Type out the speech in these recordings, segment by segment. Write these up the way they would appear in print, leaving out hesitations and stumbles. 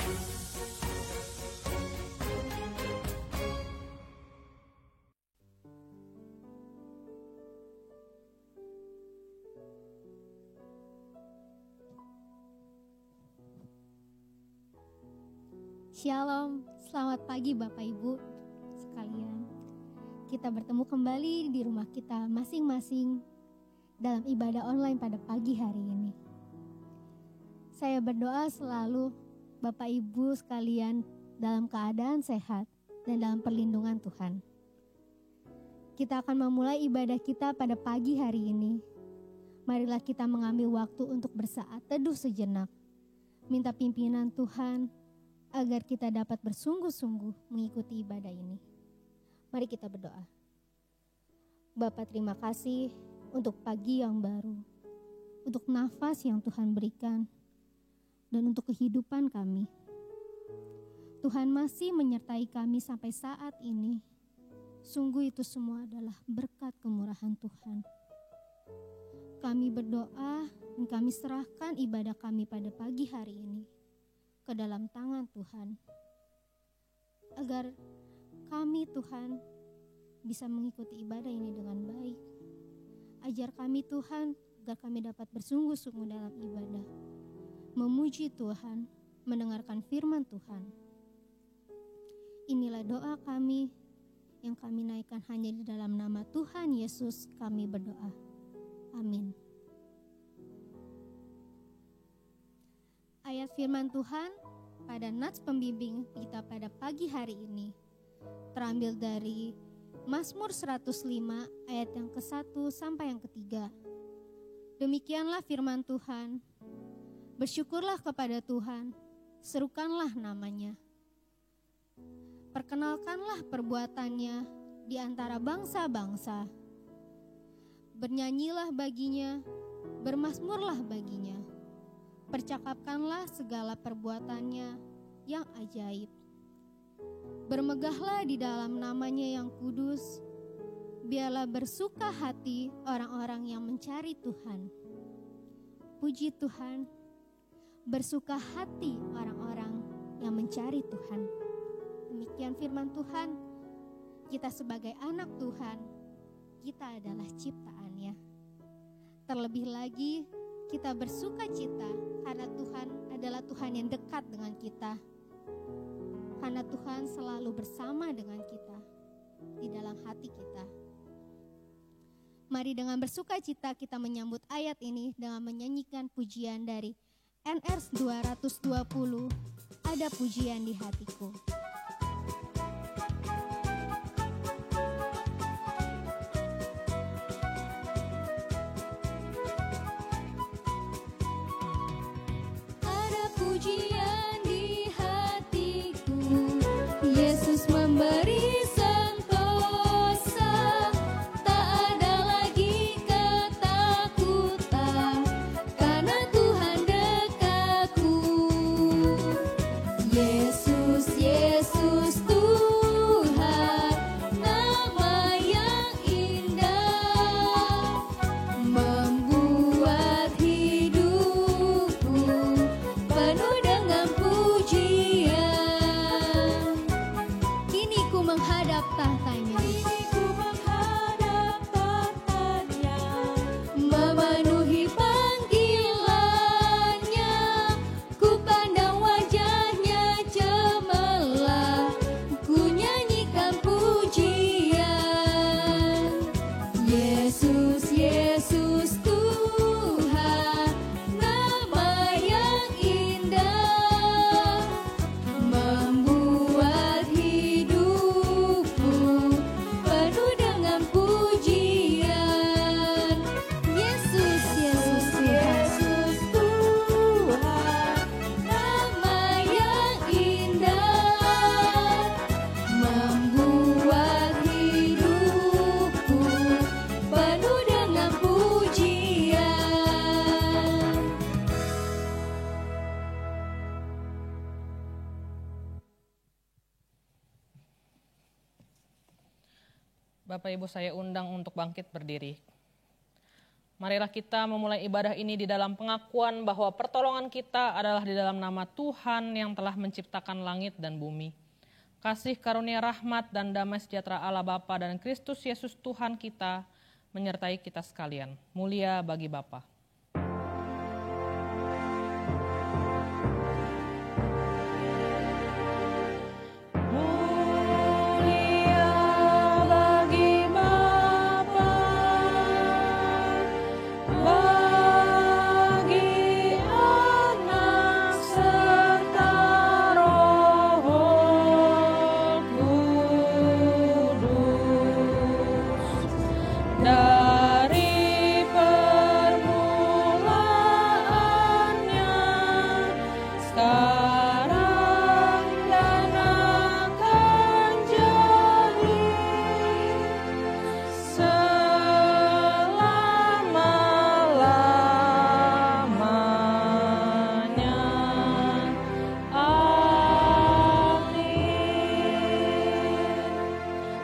Shalom, selamat pagi Bapak Ibu sekalian. Kita bertemu kembali di rumah kita masing-masing dalam ibadah online pada pagi hari ini. Saya berdoa selalu Bapak Ibu sekalian dalam keadaan sehat dan dalam perlindungan Tuhan. Kita akan memulai ibadah kita pada pagi hari ini. Marilah kita mengambil waktu untuk bersaat teduh sejenak. Minta pimpinan Tuhan agar kita dapat bersungguh-sungguh mengikuti ibadah ini. Mari kita berdoa. Bapa, terima kasih untuk pagi yang baru, untuk nafas yang Tuhan berikan, dan untuk kehidupan kami. Tuhan masih menyertai kami sampai saat ini. Sungguh itu semua adalah berkat kemurahan Tuhan. Kami berdoa dan kami serahkan ibadah kami pada pagi hari ini ke dalam tangan Tuhan, agar kami Tuhan bisa mengikuti ibadah ini dengan baik. Ajar kami Tuhan, agar kami dapat bersungguh-sungguh dalam ibadah, memuji Tuhan, mendengarkan firman Tuhan. Inilah doa kami yang kami naikkan hanya di dalam nama Tuhan Yesus kami berdoa. Amin. Ayat firman Tuhan pada nats pembimbing kita pada pagi hari ini terambil dari Mazmur 105 ayat yang ke-1 sampai yang ke-3. Demikianlah firman Tuhan. Bersyukurlah kepada Tuhan, serukanlah namanya. Perkenalkanlah perbuatannya di antara bangsa-bangsa. Bernyanyilah baginya, bermazmurlah baginya. Percakapkanlah segala perbuatannya yang ajaib. Bermegahlah di dalam namanya yang kudus. Biarlah bersuka hati orang-orang yang mencari Tuhan. Puji Tuhan, bersuka hati orang-orang yang mencari Tuhan. Demikian firman Tuhan. Kita sebagai anak Tuhan, kita adalah ciptaannya. Terlebih lagi, kita bersuka cita karena Tuhan adalah Tuhan yang dekat dengan kita. Karena Tuhan selalu bersama dengan kita di dalam hati kita. Mari dengan bersuka cita kita menyambut ayat ini dengan menyanyikan pujian dari NR 220, Ada Pujian di Hatiku. Pujian di hatiku, Yesus memberi sentosa, tak ada lagi ketakutan, karena Tuhan dekatku. Yesus, Yesus Tuhan, nama yang indah, membuat hidupku penuh dengan pujian. Kini ku menghadap tahtanya, memenuhi panggilannya. Ku pandang wajahnya cemerlang, ku nyanyikan pujian. Yesus, Yesus Tuhan, nama yang indah, membuat hidupku penuh dengan pujian. Yesus, Yesus Tuhan, nama yang indah, membuat hidupku penuh dengan pujian. Bapak Ibu saya undang untuk bangkit berdiri. Marilah kita memulai ibadah ini di dalam pengakuan bahwa pertolongan kita adalah di dalam nama Tuhan yang telah menciptakan langit dan bumi. Kasih karunia rahmat dan damai sejahtera Allah Bapa dan Kristus Yesus Tuhan kita menyertai kita sekalian. Mulia bagi Bapa.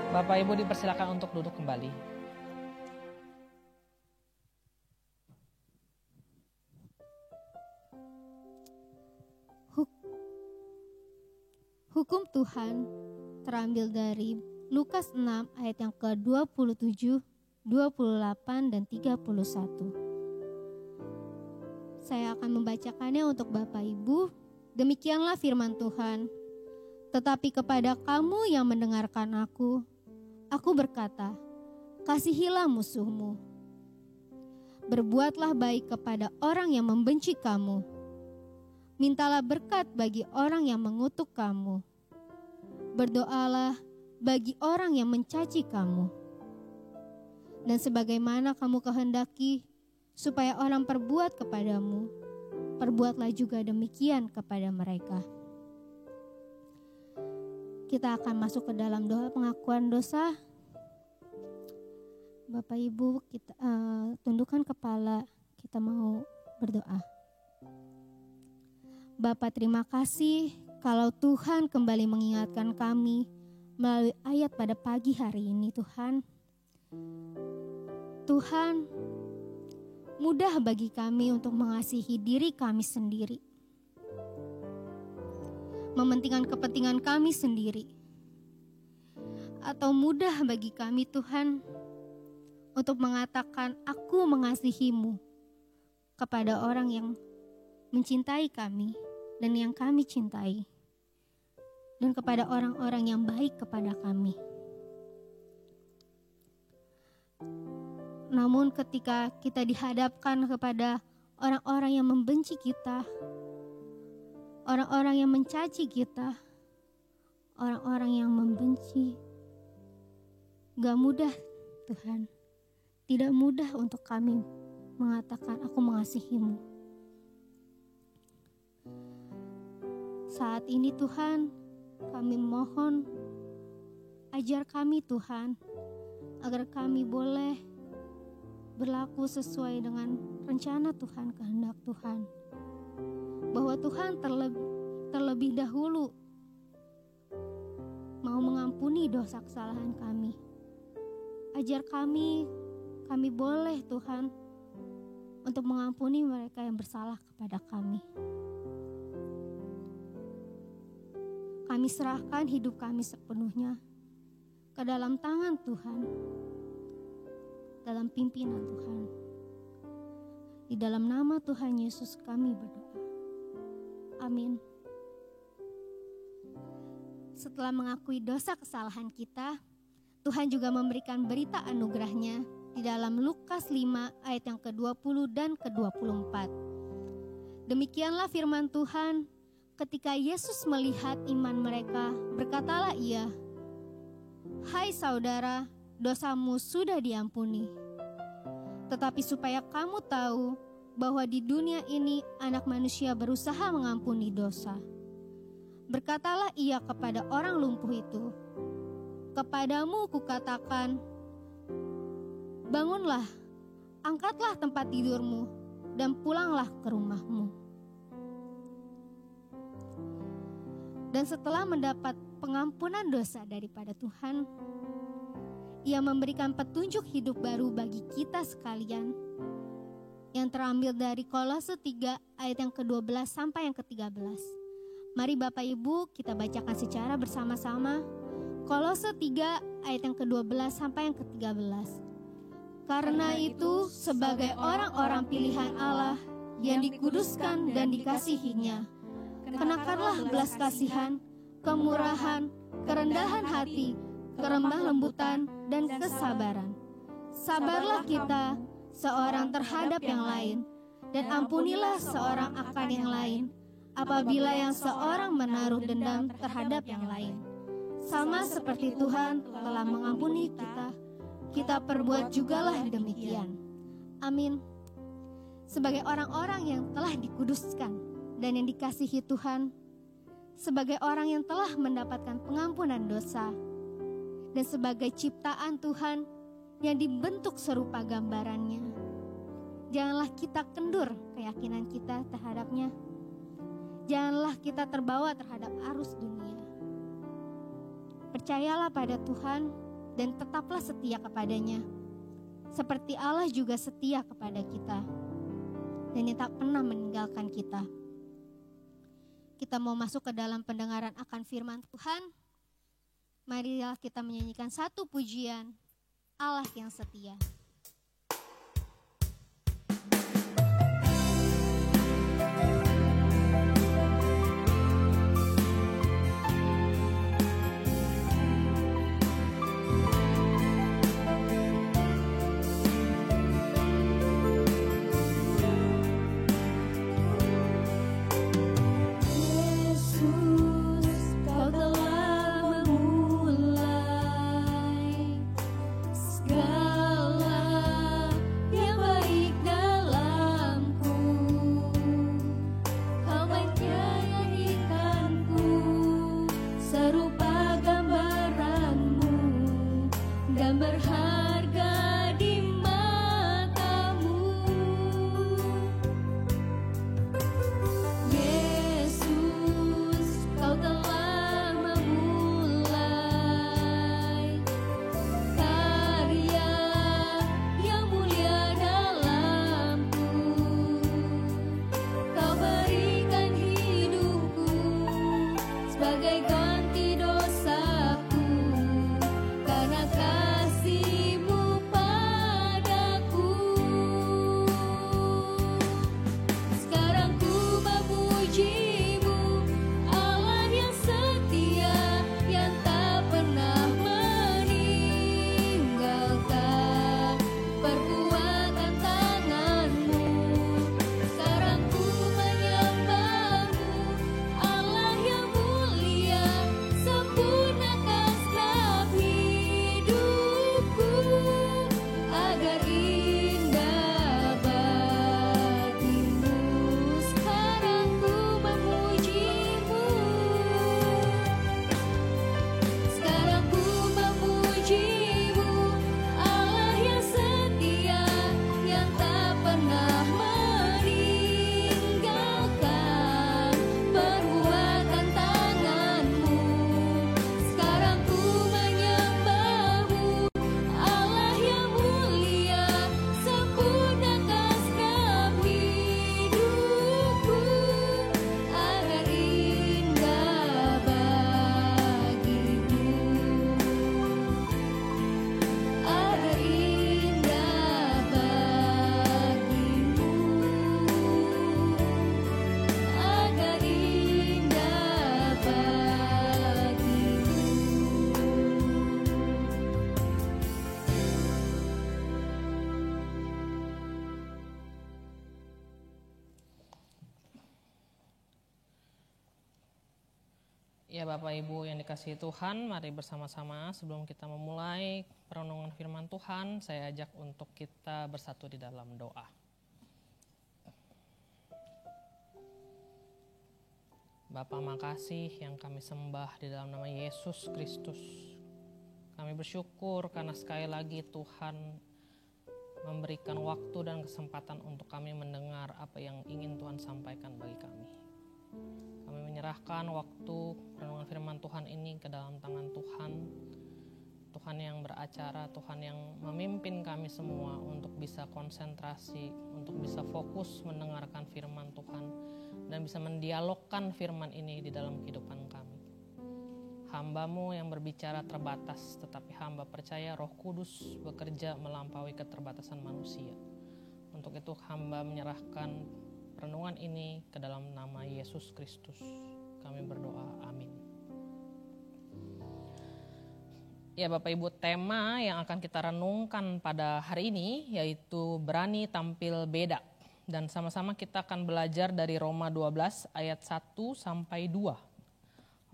Bapak Ibu dipersilakan untuk duduk kembali. Hukum Tuhan terambil dari Lukas 6 ayat yang ke-27, 28, dan 31. Saya akan membacakannya untuk Bapak Ibu. Demikianlah firman Tuhan. Tetapi kepada kamu yang mendengarkan aku berkata, kasihilah musuhmu. Berbuatlah baik kepada orang yang membenci kamu. Mintalah berkat bagi orang yang mengutuk kamu. Berdoalah bagi orang yang mencaci kamu. Dan sebagaimana kamu kehendaki supaya orang perbuat kepadamu, perbuatlah juga demikian kepada mereka. Kita akan masuk ke dalam doa pengakuan dosa. Bapak Ibu, kita tundukkan kepala, kita mau berdoa. Bapa, terima kasih kalau Tuhan kembali mengingatkan kami melalui ayat pada pagi hari ini, Tuhan. Tuhan, mudah bagi kami untuk mengasihi diri kami sendiri, mementingkan kepentingan kami sendiri, atau mudah bagi kami, Tuhan, untuk mengatakan aku mengasihimu kepada orang yang mencintai kami dan yang kami cintai, dan kepada orang-orang yang baik kepada kami. Namun ketika kita dihadapkan kepada orang-orang yang membenci kita, orang-orang yang mencaci kita, orang-orang yang membenci, gak mudah, Tuhan. Tidak mudah untuk kami mengatakan aku mengasihimu. Saat ini Tuhan, kami mohon, ajar kami Tuhan, agar kami boleh berlaku sesuai dengan rencana Tuhan, kehendak Tuhan. Bahwa Tuhan terlebih dahulu mau mengampuni dosa kesalahan kami. Ajar kami boleh Tuhan untuk mengampuni mereka yang bersalah kepada kami. Kami serahkan hidup kami sepenuhnya ke dalam tangan Tuhan, dalam pimpinan Tuhan. Di dalam nama Tuhan Yesus kami berdoa. Amin. Setelah mengakui dosa kesalahan kita, Tuhan juga memberikan berita anugerahnya di dalam Lukas 5 ayat yang ke-20 dan ke-24. Demikianlah firman Tuhan, ketika Yesus melihat iman mereka, berkatalah ia, "Hai saudara, dosamu sudah diampuni." Tetapi supaya kamu tahu bahwa di dunia ini anak manusia berusaha mengampuni dosa, berkatalah ia kepada orang lumpuh itu, "Kepadamu kukatakan, bangunlah, angkatlah tempat tidurmu, dan pulanglah ke rumahmu." Dan setelah mendapat pengampunan dosa daripada Tuhan, Ia memberikan petunjuk hidup baru bagi kita sekalian, yang terambil dari Kolose 3 ayat yang ke-12 sampai yang ke-13. Mari Bapak Ibu kita bacakan secara bersama-sama. Kolose 3 ayat yang ke-12 sampai yang ke-13. Karena itu sebagai orang-orang pilihan Allah yang dikuduskan dan dikasihinya, kenakanlah belas kasihan, kemurahan, kerendahan hati, keremah lembutan, dan kesabaran. Sabarlah kita seorang terhadap yang lain, dan ampunilah seorang akan yang lain, apabila yang seorang menaruh dendam terhadap yang lain. Sama seperti Tuhan telah mengampuni kita perbuat jugalah demikian. Amin. Sebagai orang-orang yang telah dikuduskan dan yang dikasihi Tuhan, sebagai orang yang telah mendapatkan pengampunan dosa, dan sebagai ciptaan Tuhan yang dibentuk serupa gambarannya, janganlah kita kendur keyakinan kita terhadapnya. Janganlah kita terbawa terhadap arus dunia. Percayalah pada Tuhan dan tetaplah setia kepadanya, seperti Allah juga setia kepada kita dan yang tak pernah meninggalkan kita. Kita mau masuk ke dalam pendengaran akan firman Tuhan. Marilah kita menyanyikan satu pujian, Allah yang setia. Ya Bapak Ibu yang dikasihi Tuhan, mari bersama-sama sebelum kita memulai perenungan firman Tuhan, saya ajak untuk kita bersatu di dalam doa. Bapa, makasih yang kami sembah di dalam nama Yesus Kristus. Kami bersyukur karena sekali lagi Tuhan memberikan waktu dan kesempatan untuk kami mendengar apa yang ingin Tuhan sampaikan bagi kami. Kami menyerahkan waktu renungan firman Tuhan ini ke dalam tangan Tuhan. Tuhan yang beracara, Tuhan yang memimpin kami semua untuk bisa konsentrasi, untuk bisa fokus mendengarkan firman Tuhan, dan bisa mendialogkan firman ini di dalam kehidupan kami. Hamba-Mu yang berbicara terbatas, tetapi hamba percaya Roh Kudus bekerja melampaui keterbatasan manusia. Untuk itu hamba menyerahkan renungan ini ke dalam nama Yesus Kristus. Kami berdoa, amin. Ya Bapak Ibu, tema yang akan kita renungkan pada hari ini yaitu berani tampil beda. Dan sama-sama kita akan belajar dari Roma 12 ayat 1 sampai 2.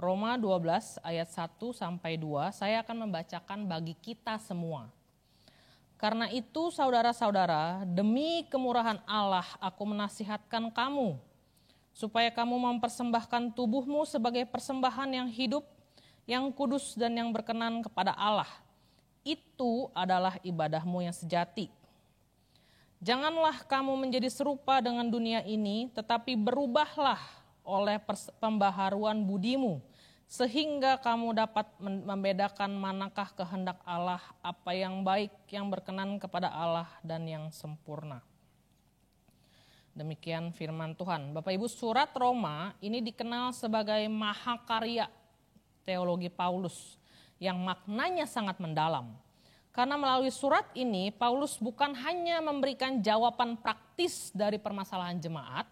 Roma 12 ayat 1 sampai 2, saya akan membacakan bagi kita semua. Karena itu saudara-saudara, demi kemurahan Allah aku menasihatkan kamu, supaya kamu mempersembahkan tubuhmu sebagai persembahan yang hidup, yang kudus dan yang berkenan kepada Allah. Itu adalah ibadahmu yang sejati. Janganlah kamu menjadi serupa dengan dunia ini, tetapi berubahlah oleh pembaharuan budimu, sehingga kamu dapat membedakan manakah kehendak Allah, apa yang baik, yang berkenan kepada Allah, dan yang sempurna. Demikian firman Tuhan. Bapak Ibu, surat Roma ini dikenal sebagai mahakarya teologi Paulus yang maknanya sangat mendalam. Karena melalui surat ini, Paulus bukan hanya memberikan jawaban praktis dari permasalahan jemaat,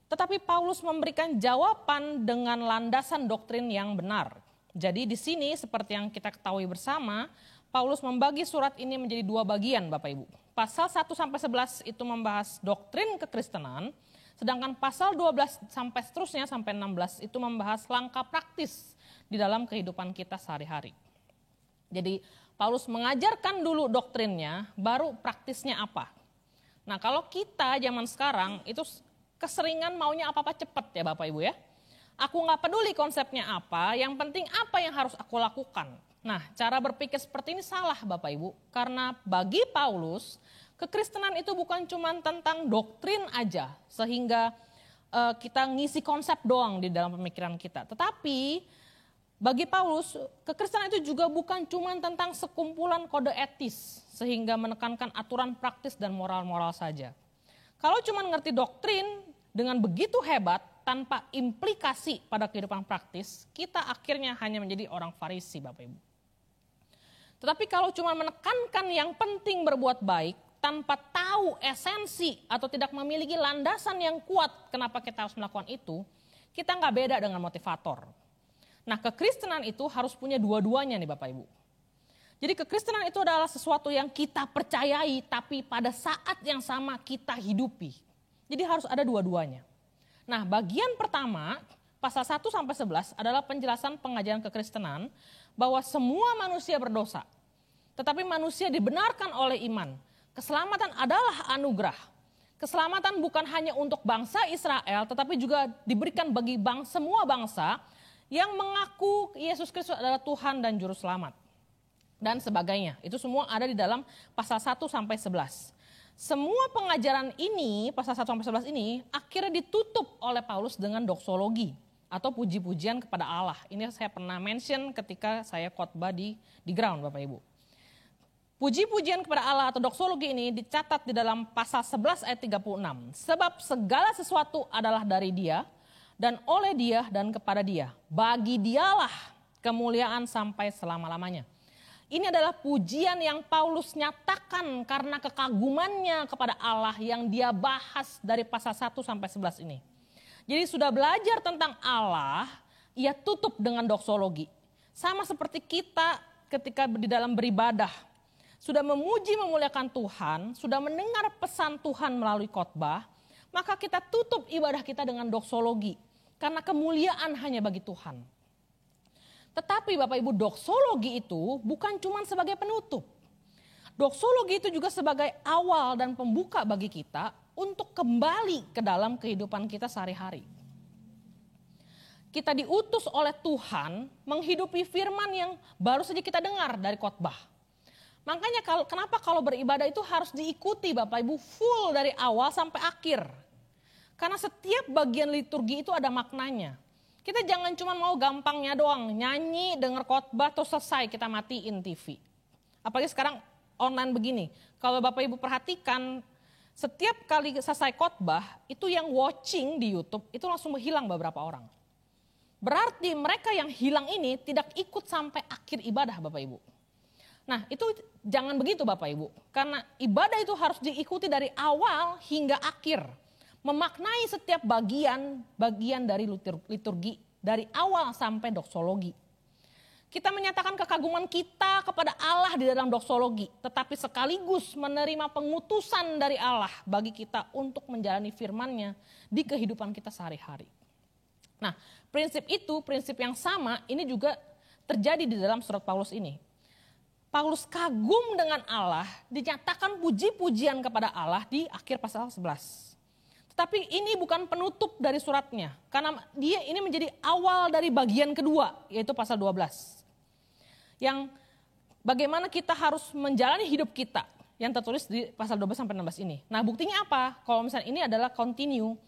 tetapi Paulus memberikan jawaban dengan landasan doktrin yang benar. Jadi di sini seperti yang kita ketahui bersama, Paulus membagi surat ini menjadi dua bagian Bapak Ibu. Pasal 1 sampai 11 itu membahas doktrin kekristenan, sedangkan pasal 12 sampai seterusnya sampai 16 itu membahas langkah praktis di dalam kehidupan kita sehari-hari. Jadi Paulus mengajarkan dulu doktrinnya, baru praktisnya apa. Nah kalau kita zaman sekarang itu keseringan maunya apa-apa cepat ya Bapak Ibu ya. Aku gak peduli konsepnya apa, yang penting apa yang harus aku lakukan. Nah cara berpikir seperti ini salah Bapak Ibu. Karena bagi Paulus, kekristenan itu bukan cuma tentang doktrin aja. Sehingga kita ngisi konsep doang di dalam pemikiran kita. Tetapi bagi Paulus, kekristenan itu juga bukan cuma tentang sekumpulan kode etis. Sehingga menekankan aturan praktis dan moral-moral saja. Kalau cuma ngerti doktrin dengan begitu hebat tanpa implikasi pada kehidupan praktis, kita akhirnya hanya menjadi orang Farisi Bapak Ibu. Tetapi kalau cuma menekankan yang penting berbuat baik tanpa tahu esensi atau tidak memiliki landasan yang kuat kenapa kita harus melakukan itu, kita nggak beda dengan motivator. Nah kekristenan itu harus punya dua-duanya nih Bapak Ibu. Jadi kekristenan itu adalah sesuatu yang kita percayai tapi pada saat yang sama kita hidupi. Jadi harus ada dua-duanya. Nah bagian pertama pasal 1 sampai 11 adalah penjelasan pengajaran kekristenan bahwa semua manusia berdosa. Tetapi manusia dibenarkan oleh iman. Keselamatan adalah anugerah. Keselamatan bukan hanya untuk bangsa Israel tetapi juga diberikan bagi semua bangsa yang mengaku Yesus Kristus adalah Tuhan dan Juru Selamat. Dan sebagainya. Itu semua ada di dalam pasal 1 sampai 11. Semua pengajaran ini, pasal 1 sampai 11 ini, akhirnya ditutup oleh Paulus dengan doksologi atau puji-pujian kepada Allah. Ini saya pernah mention ketika saya khotbah di ground Bapak Ibu. Puji-pujian kepada Allah atau doksologi ini dicatat di dalam pasal 11 ayat 36. Sebab segala sesuatu adalah dari Dia dan oleh Dia dan kepada Dia. Bagi Dialah kemuliaan sampai selama-lamanya. Ini adalah pujian yang Paulus nyatakan karena kekagumannya kepada Allah yang dia bahas dari pasal 1 sampai 11 ini. Jadi sudah belajar tentang Allah, ia tutup dengan doksologi. Sama seperti kita ketika di dalam beribadah. Sudah memuji memuliakan Tuhan, sudah mendengar pesan Tuhan melalui khotbah, maka kita tutup ibadah kita dengan doksologi. Karena kemuliaan hanya bagi Tuhan. Tetapi Bapak Ibu, doksologi itu bukan cuma sebagai penutup. Doksologi itu juga sebagai awal dan pembuka bagi kita untuk kembali ke dalam kehidupan kita sehari-hari. Kita diutus oleh Tuhan menghidupi firman yang baru saja kita dengar dari khotbah. Makanya kenapa kalau beribadah itu harus diikuti Bapak Ibu full dari awal sampai akhir. Karena setiap bagian liturgi itu ada maknanya. Kita jangan cuma mau gampangnya doang, nyanyi, denger khotbah, terus selesai kita matiin TV. Apalagi sekarang online begini. Kalau Bapak Ibu perhatikan, setiap kali selesai khotbah, itu yang watching di YouTube, itu langsung menghilang beberapa orang. Berarti mereka yang hilang ini tidak ikut sampai akhir ibadah Bapak Ibu. Nah itu jangan begitu Bapak Ibu. Karena ibadah itu harus diikuti dari awal hingga akhir. Memaknai setiap bagian dari liturgi dari awal sampai doksologi. Kita menyatakan kekaguman kita kepada Allah di dalam doksologi, tetapi sekaligus menerima pengutusan dari Allah bagi kita untuk menjalani firman-Nya di kehidupan kita sehari-hari. Nah, prinsip itu, prinsip yang sama ini juga terjadi di dalam surat Paulus ini. Paulus kagum dengan Allah, dinyatakan puji-pujian kepada Allah di akhir pasal 11. Tapi ini bukan penutup dari suratnya, karena dia ini menjadi awal dari bagian kedua, yaitu pasal 12. Yang bagaimana kita harus menjalani hidup kita, yang tertulis di pasal 12-16 ini. Nah buktinya apa? Kalau misalnya ini adalah continue,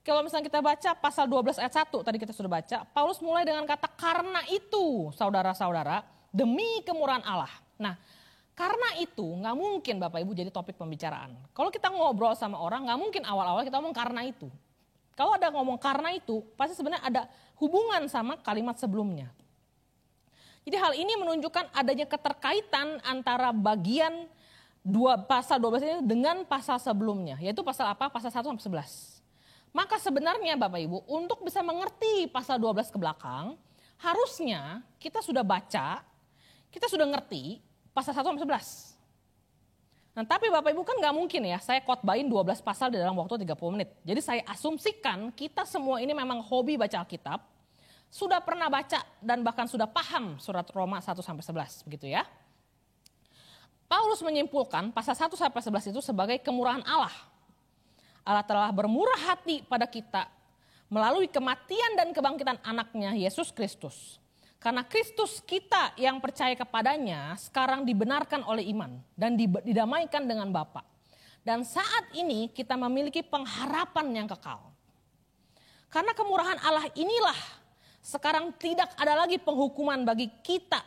kalau misalnya kita baca pasal 12 ayat 1, tadi kita sudah baca, Paulus mulai dengan kata karena itu saudara-saudara, demi kemurahan Allah. Nah, karena itu nggak mungkin Bapak Ibu jadi topik pembicaraan. Kalau kita ngobrol sama orang nggak mungkin awal-awal kita ngomong karena itu. Kalau ada ngomong karena itu pasti sebenarnya ada hubungan sama kalimat sebelumnya. Jadi hal ini menunjukkan adanya keterkaitan antara bagian pasal 12 ini dengan pasal sebelumnya. Yaitu pasal apa? Pasal 1 sampai 11. Maka sebenarnya Bapak Ibu untuk bisa mengerti pasal 12 ke belakang harusnya kita sudah baca, kita sudah ngerti pasal 1 sampai 11. Nah tapi Bapak Ibu kan gak mungkin ya saya khotbahin 12 pasal di dalam waktu 30 menit. Jadi saya asumsikan kita semua ini memang hobi baca Alkitab, sudah pernah baca dan bahkan sudah paham surat Roma 1 sampai 11 begitu ya. Paulus menyimpulkan pasal 1 sampai 11 itu sebagai kemurahan Allah. Allah telah bermurah hati pada kita melalui kematian dan kebangkitan anaknya Yesus Kristus. Karena Kristus kita yang percaya kepadanya sekarang dibenarkan oleh iman dan didamaikan dengan Bapa. Dan saat ini kita memiliki pengharapan yang kekal. Karena kemurahan Allah inilah sekarang tidak ada lagi penghukuman bagi kita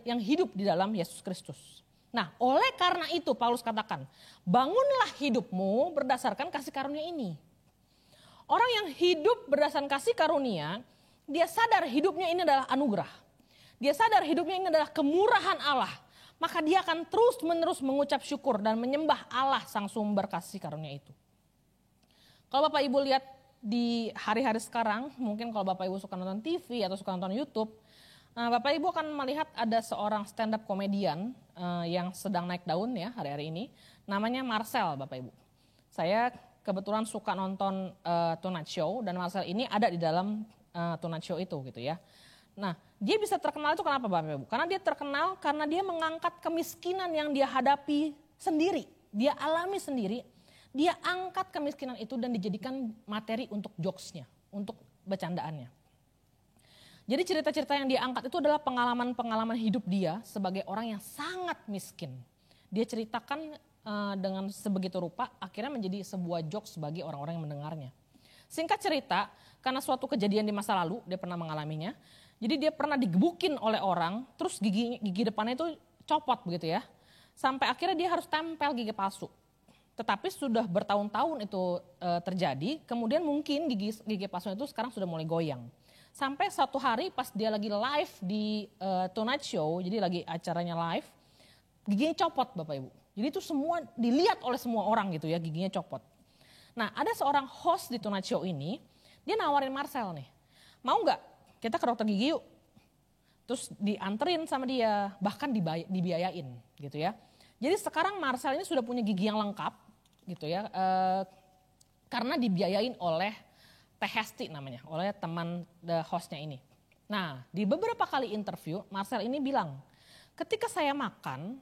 yang hidup di dalam Yesus Kristus. Nah, oleh karena itu Paulus katakan, bangunlah hidupmu berdasarkan kasih karunia ini. Orang yang hidup berdasarkan kasih karunia, dia sadar hidupnya ini adalah anugerah. Dia sadar hidupnya ini adalah kemurahan Allah. Maka dia akan terus-menerus mengucap syukur dan menyembah Allah sang sumber kasih karunia itu. Kalau Bapak Ibu lihat di hari-hari sekarang, mungkin kalau Bapak Ibu suka nonton TV atau suka nonton YouTube, Bapak Ibu akan melihat ada seorang stand up komedian yang sedang naik daun ya hari-hari ini. Namanya Marcel Bapak Ibu. Saya kebetulan suka nonton Tonight Show dan Marcel ini ada di dalam Tonight Show itu gitu ya. Nah dia bisa terkenal itu kenapa Bapak Ibu? Karena dia terkenal karena dia mengangkat kemiskinan yang dia hadapi sendiri. Dia alami sendiri, dia angkat kemiskinan itu dan dijadikan materi untuk jokesnya, untuk bercandaannya. Jadi cerita-cerita yang dia angkat itu adalah pengalaman-pengalaman hidup dia sebagai orang yang sangat miskin. Dia ceritakan dengan sebegitu rupa akhirnya menjadi sebuah jokes bagi orang-orang yang mendengarnya. Singkat cerita, karena suatu kejadian di masa lalu dia pernah mengalaminya. Jadi dia pernah digebukin oleh orang, terus gigi depannya itu copot begitu ya. Sampai akhirnya dia harus tempel gigi palsu. Tetapi sudah bertahun-tahun itu terjadi, kemudian mungkin gigi palsu itu sekarang sudah mulai goyang. Sampai suatu hari pas dia lagi live di Tonight Show, jadi lagi acaranya live, giginya copot Bapak Ibu. Jadi itu semua dilihat oleh semua orang gitu ya, giginya copot. Nah ada seorang host di Tonight Show ini, dia nawarin Marcel nih, mau gak kita ke dokter gigi yuk? Terus dianterin sama dia, bahkan dibiayain gitu ya. Jadi sekarang Marcel ini sudah punya gigi yang lengkap gitu ya, karena dibiayain oleh Teh Hesti namanya, oleh teman hostnya ini. Nah di beberapa kali interview Marcel ini bilang, ketika saya makan,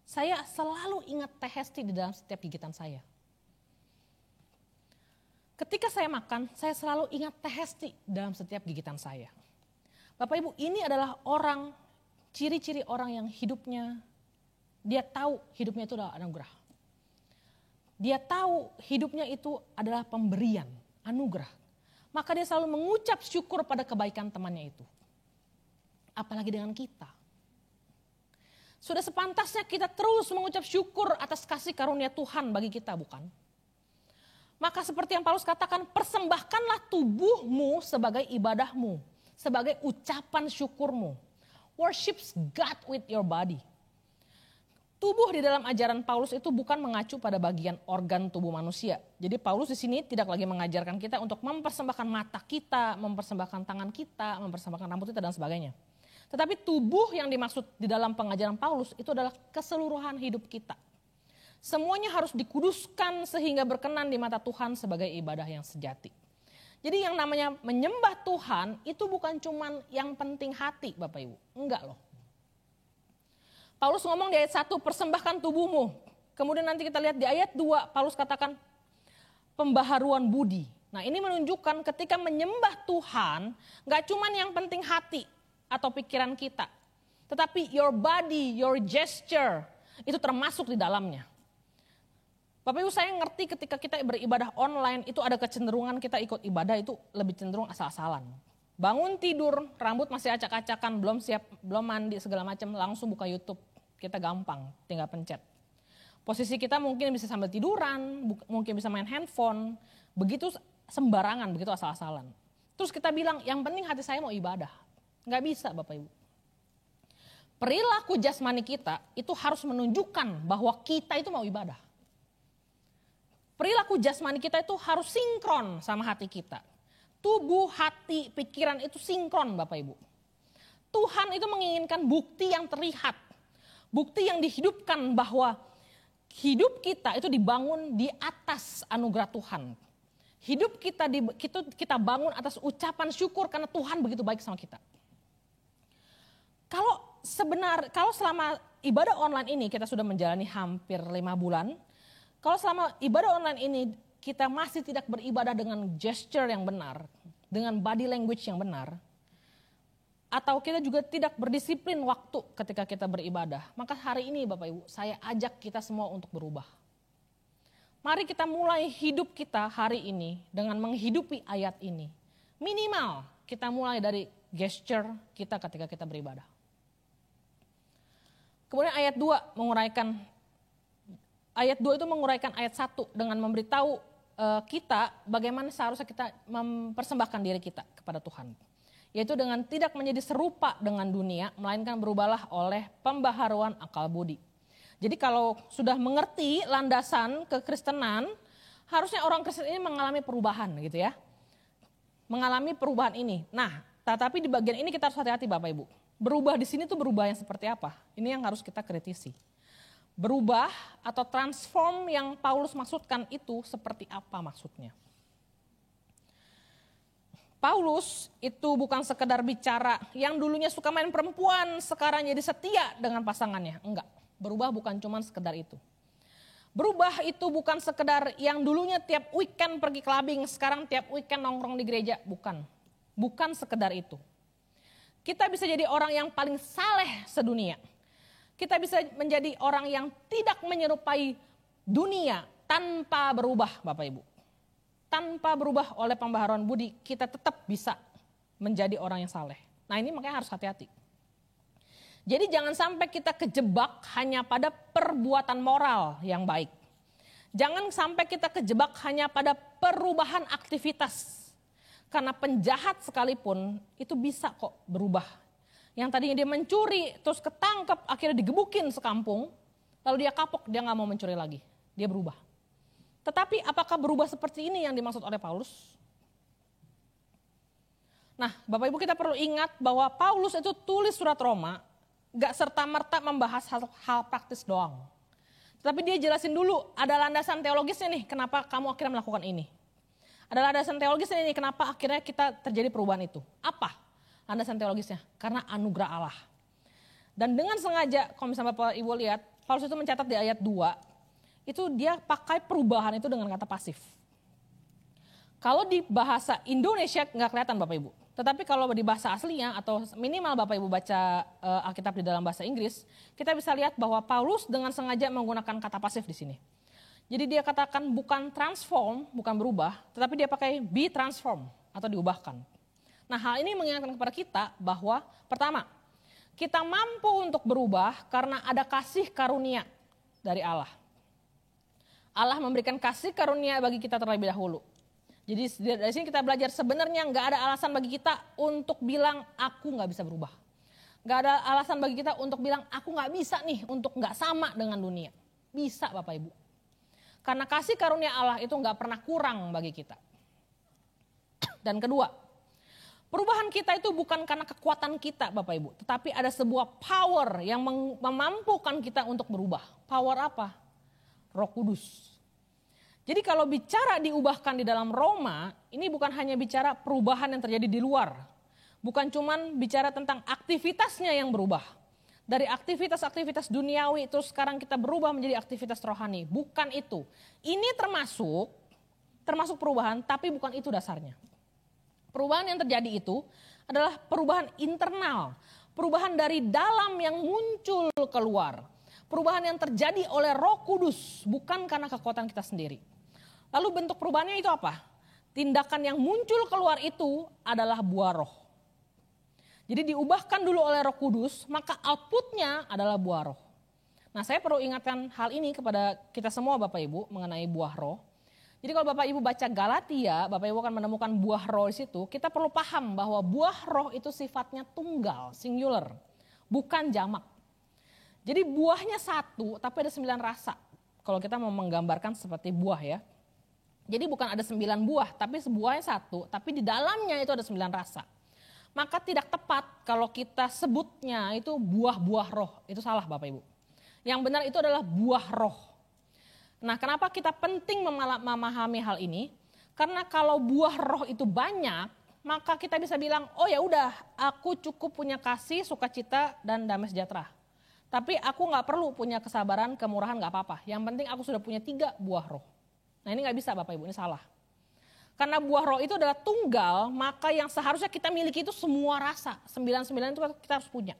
saya selalu ingat Teh Hesti di dalam setiap gigitan saya. Ketika saya makan, saya selalu ingat Teh Hesti dalam setiap gigitan saya. Bapak Ibu, ini adalah orang, ciri-ciri orang yang hidupnya, dia tahu hidupnya itu adalah anugerah. Dia tahu hidupnya itu adalah pemberian, anugerah. maka dia selalu mengucap syukur pada kebaikan temannya itu. Apalagi dengan kita. Sudah sepantasnya kita terus mengucap syukur atas kasih karunia Tuhan bagi kita, bukan? Maka seperti yang Paulus katakan, persembahkanlah tubuhmu sebagai ibadahmu, sebagai ucapan syukurmu. Worship God with your body. Tubuh di dalam ajaran Paulus itu bukan mengacu pada bagian organ tubuh manusia. Jadi Paulus di sini tidak lagi mengajarkan kita untuk mempersembahkan mata kita, mempersembahkan tangan kita, mempersembahkan rambut kita dan sebagainya. Tetapi tubuh yang dimaksud di dalam pengajaran Paulus itu adalah keseluruhan hidup kita. Semuanya harus dikuduskan sehingga berkenan di mata Tuhan sebagai ibadah yang sejati. Jadi yang namanya menyembah Tuhan itu bukan cuman yang penting hati Bapak Ibu. Enggak loh. Paulus ngomong di ayat 1, persembahkan tubuhmu. Kemudian nanti kita lihat di ayat 2, Paulus katakan pembaharuan budi. Nah ini menunjukkan ketika menyembah Tuhan, gak cuman yang penting hati atau pikiran kita. Tetapi your body, your gesture, itu termasuk di dalamnya. Bapak Ibu saya ngerti ketika kita beribadah online, itu ada kecenderungan kita ikut ibadah itu lebih cenderung asal-asalan. Bangun tidur, rambut masih acak-acakan, belum siap, belum mandi segala macam, langsung buka YouTube. Kita gampang, tinggal pencet. Posisi kita mungkin bisa sambil tiduran, mungkin bisa main handphone, begitu sembarangan, begitu asal-asalan. Terus kita bilang, yang penting hati saya mau ibadah. Nggak bisa Bapak Ibu. Perilaku jasmani kita itu harus menunjukkan bahwa kita itu mau ibadah. Perilaku jasmani kita itu harus sinkron sama hati kita. Tubuh, hati, pikiran itu sinkron Bapak Ibu. Tuhan itu menginginkan bukti yang terlihat. Bukti yang dihidupkan bahwa hidup kita itu dibangun di atas anugerah Tuhan. Hidup kita bangun atas ucapan syukur karena Tuhan begitu baik sama kita. Kalau selama ibadah online ini kita sudah menjalani hampir 5 bulan. Kalau selama ibadah online ini kita masih tidak beribadah dengan gesture yang benar, dengan body language yang benar, atau kita juga tidak berdisiplin waktu ketika kita beribadah, maka hari ini Bapak Ibu, saya ajak kita semua untuk berubah. Mari kita mulai hidup kita hari ini dengan menghidupi ayat ini. Minimal kita mulai dari gesture kita ketika kita beribadah. Kemudian ayat 2 itu menguraikan ayat 1 dengan memberitahu kita bagaimana seharusnya kita mempersembahkan diri kita kepada Tuhan. Yaitu dengan tidak menjadi serupa dengan dunia, melainkan berubahlah oleh pembaharuan akal budi. Jadi kalau sudah mengerti landasan kekristenan, harusnya orang Kristen ini mengalami perubahan gitu ya. Mengalami perubahan ini. Nah, tetapi di bagian ini kita harus hati-hati Bapak Ibu. Berubah di sini tuh berubah yang seperti apa? Ini yang harus kita kritisi. Berubah atau transform yang Paulus maksudkan itu seperti apa maksudnya? Paulus itu bukan sekedar bicara yang dulunya suka main perempuan, sekarang jadi setia dengan pasangannya. Enggak, berubah bukan cuma sekedar itu. Berubah itu bukan sekedar yang dulunya tiap weekend pergi clubbing, sekarang tiap weekend nongkrong di gereja. Bukan, bukan sekedar itu. Kita bisa jadi orang yang paling saleh sedunia. Kita bisa menjadi orang yang tidak menyerupai dunia tanpa berubah Bapak Ibu. Tanpa berubah oleh pembaharuan budi, kita tetap bisa menjadi orang yang saleh. Nah ini makanya harus hati-hati. Jadi jangan sampai kita kejebak hanya pada perbuatan moral yang baik. Jangan sampai kita kejebak hanya pada perubahan aktivitas. Karena penjahat sekalipun itu bisa kok berubah. Yang tadinya dia mencuri, terus ketangkep, akhirnya digebukin sekampung. Lalu dia kapok, dia gak mau mencuri lagi. Dia berubah. Tetapi apakah berubah seperti ini yang dimaksud oleh Paulus? Nah Bapak Ibu kita perlu ingat bahwa Paulus itu tulis surat Roma gak serta-merta membahas hal praktis doang. Tetapi dia jelasin dulu ada landasan teologisnya nih kenapa kamu akhirnya melakukan ini. Ada landasan teologisnya nih kenapa akhirnya kita terjadi perubahan itu. Apa landasan teologisnya? Karena anugerah Allah. Dan dengan sengaja kalau misalnya Bapak Ibu lihat Paulus itu mencatat di ayat 2. Itu dia pakai perubahan itu dengan kata pasif. Kalau di bahasa Indonesia nggak kelihatan Bapak Ibu. Tetapi kalau di bahasa aslinya atau minimal Bapak Ibu baca Alkitab di dalam bahasa Inggris, kita bisa lihat bahwa Paulus dengan sengaja menggunakan kata pasif di sini. Jadi dia katakan bukan transform, bukan berubah, tetapi dia pakai be transform. atau diubahkan. Nah, hal ini mengingatkan kepada kita bahwa pertama, kita mampu untuk berubah karena ada kasih karunia dari Allah. Allah memberikan kasih karunia bagi kita terlebih dahulu. Jadi dari sini kita belajar sebenarnya nggak ada alasan bagi kita untuk bilang aku nggak bisa berubah. Nggak ada alasan bagi kita untuk bilang aku nggak bisa nih untuk nggak sama dengan dunia. Bisa Bapak Ibu. Karena kasih karunia Allah itu nggak pernah kurang bagi kita. Dan kedua, perubahan kita itu bukan karena kekuatan kita Bapak Ibu. Tetapi ada sebuah power yang memampukan kita untuk berubah. Power apa? Roh Kudus. Jadi kalau bicara diubahkan di dalam Roma, ini bukan hanya bicara perubahan yang terjadi di luar. Bukan cuman bicara tentang aktivitasnya yang berubah. Dari aktivitas-aktivitas duniawi terus sekarang kita berubah menjadi aktivitas rohani. Bukan itu. Ini termasuk perubahan tapi bukan itu dasarnya. Perubahan yang terjadi itu adalah perubahan internal. Perubahan dari dalam yang muncul keluar. Perubahan yang terjadi oleh Roh Kudus bukan karena kekuatan kita sendiri. Lalu bentuk perubahannya itu apa? Tindakan yang muncul keluar itu adalah buah roh. Jadi diubahkan dulu oleh Roh Kudus, maka outputnya adalah buah roh. Nah, saya perlu ingatkan hal ini kepada kita semua Bapak Ibu mengenai buah roh. Jadi kalau Bapak Ibu baca Galatia, Bapak Ibu akan menemukan buah roh di situ. Kita perlu paham bahwa buah roh itu sifatnya tunggal, singular, bukan jamak. Jadi buahnya satu, tapi ada 9 rasa. Kalau kita mau menggambarkan seperti buah ya. Jadi bukan ada 9 buah, tapi sebuahnya satu, tapi di dalamnya itu ada 9 rasa. Maka tidak tepat kalau kita sebutnya itu buah-buah roh. Itu salah Bapak Ibu. Yang benar itu adalah buah roh. Nah, kenapa kita penting memahami hal ini? Karena kalau buah roh itu banyak, maka kita bisa bilang, oh ya udah, aku cukup punya kasih, sukacita, dan damai sejahtera. Tapi aku nggak perlu punya kesabaran, kemurahan, nggak apa-apa. Yang penting aku sudah punya 3 buah roh. Nah, ini nggak bisa Bapak Ibu, ini salah. Karena buah roh itu adalah tunggal, maka yang seharusnya kita miliki itu semua rasa. 9 itu kita harus punya.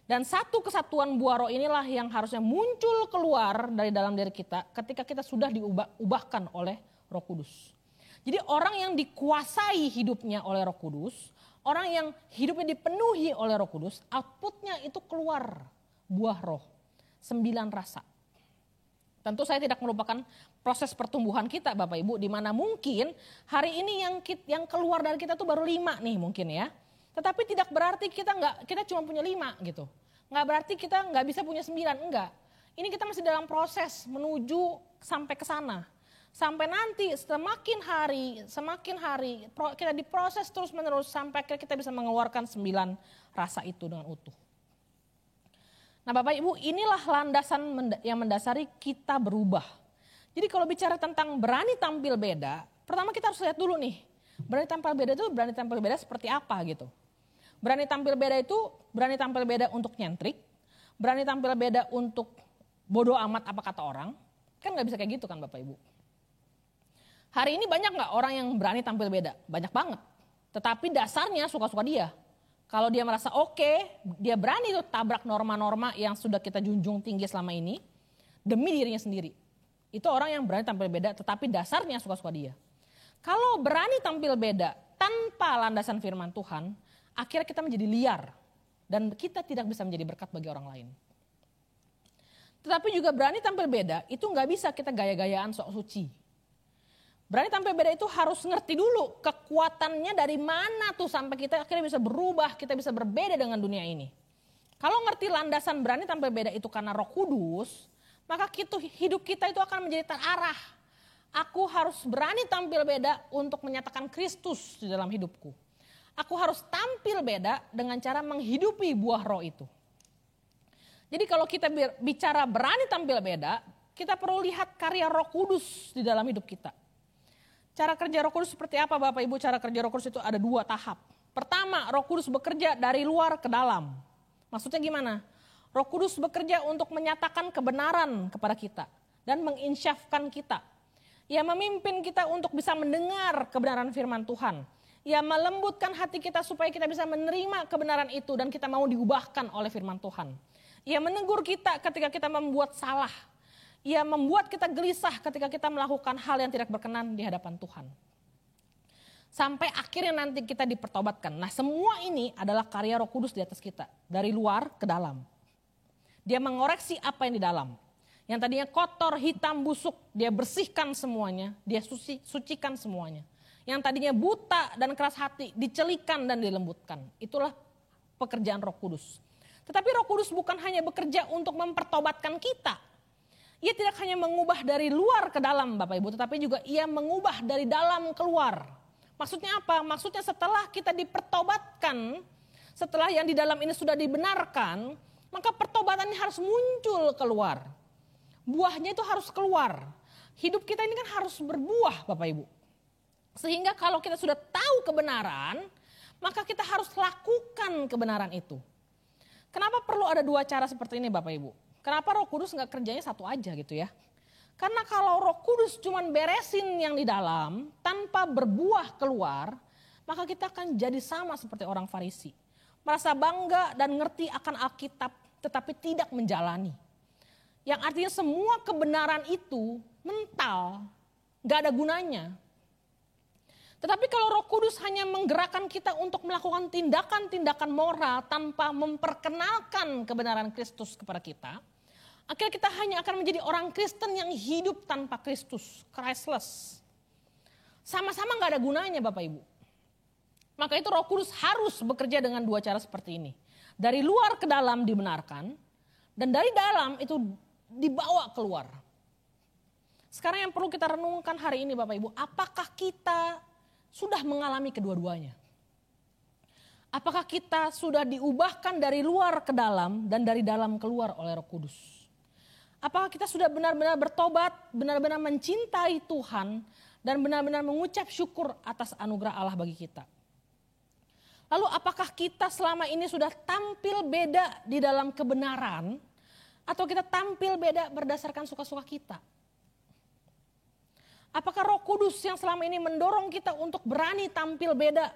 Dan satu kesatuan buah roh inilah yang harusnya muncul keluar dari dalam diri kita ketika kita sudah diubahkan oleh Roh Kudus. Jadi orang yang dikuasai hidupnya oleh Roh Kudus, orang yang hidupnya dipenuhi oleh Roh Kudus, outputnya itu keluar buah roh, 9 rasa. Tentu saya tidak merupakan proses pertumbuhan kita Bapak Ibu, di mana mungkin hari ini yang keluar dari kita tuh baru 5 nih mungkin ya. Tetapi tidak berarti kita cuma punya 5 gitu. Nggak berarti kita nggak bisa punya 9, enggak. Ini kita masih dalam proses menuju sampai ke sana. Sampai nanti semakin hari kita diproses terus menerus sampai kita bisa mengeluarkan 9 rasa itu dengan utuh. Nah Bapak Ibu, inilah landasan yang mendasari kita berubah. Jadi kalau bicara tentang berani tampil beda, pertama kita harus lihat dulu nih. Berani tampil beda seperti apa gitu. Berani tampil beda itu berani tampil beda untuk nyentrik. Berani tampil beda untuk bodoh amat apa kata orang. Kan gak bisa kayak gitu kan Bapak Ibu. Hari ini banyak gak orang yang berani tampil beda? Banyak banget. Tetapi dasarnya suka-suka dia. Kalau dia merasa oke, dia berani tuh tabrak norma-norma yang sudah kita junjung tinggi selama ini demi dirinya sendiri. Itu orang yang berani tampil beda tetapi dasarnya suka-suka dia. Kalau berani tampil beda tanpa landasan firman Tuhan, akhirnya kita menjadi liar dan kita tidak bisa menjadi berkat bagi orang lain. Tetapi juga berani tampil beda itu nggak bisa kita gaya-gayaan sok suci. Berani tampil beda itu harus ngerti dulu kekuatannya dari mana tuh sampai kita akhirnya bisa berubah, kita bisa berbeda dengan dunia ini. Kalau ngerti landasan berani tampil beda itu karena Roh Kudus, maka hidup kita itu akan menjadi terarah. Aku harus berani tampil beda untuk menyatakan Kristus di dalam hidupku. Aku harus tampil beda dengan cara menghidupi buah roh itu. Jadi kalau kita bicara berani tampil beda, kita perlu lihat karya Roh Kudus di dalam hidup kita. Cara kerja Roh Kudus seperti apa Bapak Ibu? Cara kerja Roh Kudus itu ada 2 tahap. Pertama, Roh Kudus bekerja dari luar ke dalam. Maksudnya gimana? Roh Kudus bekerja untuk menyatakan kebenaran kepada kita dan menginsyafkan kita. Ia memimpin kita untuk bisa mendengar kebenaran firman Tuhan. Ia melembutkan hati kita supaya kita bisa menerima kebenaran itu dan kita mau diubahkan oleh firman Tuhan. Ia menegur kita ketika kita membuat salah. Ia membuat kita gelisah ketika kita melakukan hal yang tidak berkenan di hadapan Tuhan. sampai akhirnya nanti kita dipertobatkan. Nah, semua ini adalah karya Roh Kudus di atas kita, dari luar ke dalam. Dia mengoreksi apa yang di dalam. Yang tadinya kotor, hitam, busuk, dia bersihkan semuanya, dia sucikan semuanya. Yang tadinya buta dan keras hati, dicelikan dan dilembutkan. Itulah pekerjaan Roh Kudus. Tetapi Roh Kudus bukan hanya bekerja untuk mempertobatkan kita. Ia tidak hanya mengubah dari luar ke dalam Bapak Ibu, tetapi juga ia mengubah dari dalam keluar. Maksudnya apa? Maksudnya setelah kita dipertobatkan, setelah yang di dalam ini sudah dibenarkan, maka pertobatan ini harus muncul keluar. Buahnya itu harus keluar. Hidup kita ini kan harus berbuah Bapak Ibu. Sehingga kalau kita sudah tahu kebenaran, maka kita harus lakukan kebenaran itu. Kenapa perlu ada dua cara seperti ini Bapak Ibu? Kenapa Roh Kudus nggak kerjanya satu aja gitu ya? Karena kalau Roh Kudus cuma beresin yang di dalam tanpa berbuah keluar, maka kita akan jadi sama seperti orang Farisi. Merasa bangga dan ngerti akan Alkitab tetapi tidak menjalani. Yang artinya semua kebenaran itu mental, gak ada gunanya. Tetapi kalau Roh Kudus hanya menggerakkan kita untuk melakukan tindakan-tindakan moral tanpa memperkenalkan kebenaran Kristus kepada kita, akhirnya kita hanya akan menjadi orang Kristen yang hidup tanpa Kristus, Christless. Sama-sama gak ada gunanya Bapak Ibu. Maka itu Roh Kudus harus bekerja dengan dua cara seperti ini. Dari luar ke dalam dibenarkan, dan dari dalam itu dibawa keluar. Sekarang yang perlu kita renungkan hari ini Bapak Ibu, apakah kita sudah mengalami kedua-duanya? Apakah kita sudah diubahkan dari luar ke dalam dan dari dalam keluar oleh Roh Kudus? Apakah kita sudah benar-benar bertobat, benar-benar mencintai Tuhan dan benar-benar mengucap syukur atas anugerah Allah bagi kita? Lalu apakah kita selama ini sudah tampil beda di dalam kebenaran atau kita tampil beda berdasarkan suka-suka kita? Apakah Roh Kudus yang selama ini mendorong kita untuk berani tampil beda?